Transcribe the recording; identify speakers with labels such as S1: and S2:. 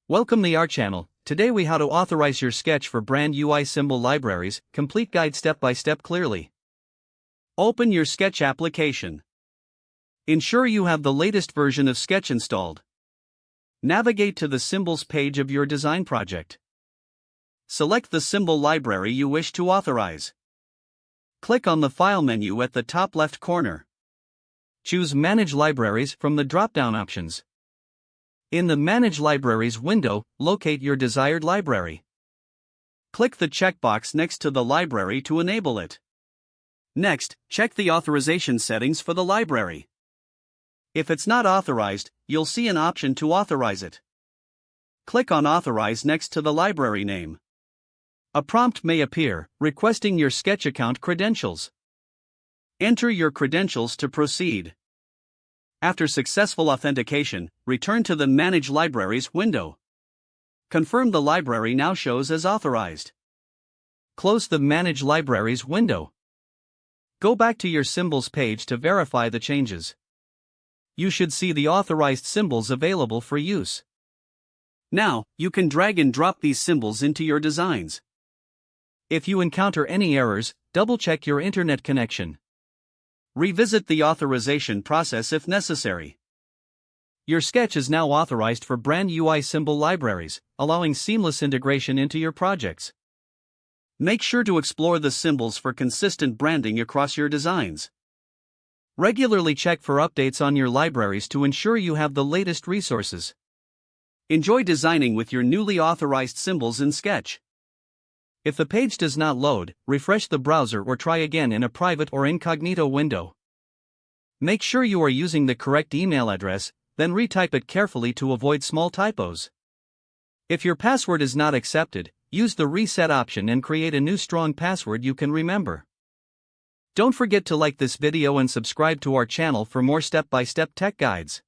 S1: Welcome to our channel. Today we how to authorize your sketch for brand UI symbol libraries, complete guide step by step clearly. Open your Sketch application. Ensure you have the latest version of Sketch installed. Navigate to the symbols page of your design project. Select the symbol library you wish to authorize. Click on the File menu at the top left corner. Choose Manage Libraries from the drop-down options. In the Manage Libraries window, locate your desired library. Click the checkbox next to the library to enable it. Next, check the authorization settings for the library. If it's not authorized, you'll see an option to authorize it. Click on Authorize next to the library name. A prompt may appear, requesting your Sketch account credentials. Enter your credentials to proceed. After successful authentication, return to the Manage Libraries window. Confirm the library now shows as authorized. Close the Manage Libraries window. Go back to your symbols page to verify the changes. You should see the authorized symbols available for use. Now, you can drag and drop these symbols into your designs. If you encounter any errors, double-check your internet connection. Revisit the authorization process if necessary. Your sketch is now authorized for brand UI symbol libraries, allowing seamless integration into your projects. Make sure to explore the symbols for consistent branding across your designs. Regularly check for updates on your libraries to ensure you have the latest resources. Enjoy designing with your newly authorized symbols in Sketch. If the page does not load, refresh the browser or try again in a private or incognito window. Make sure you are using the correct email address, then retype it carefully to avoid small typos. If your password is not accepted, use the reset option and create a new strong password you can remember. Don't forget to like this video and subscribe to our channel for more step-by-step tech guides.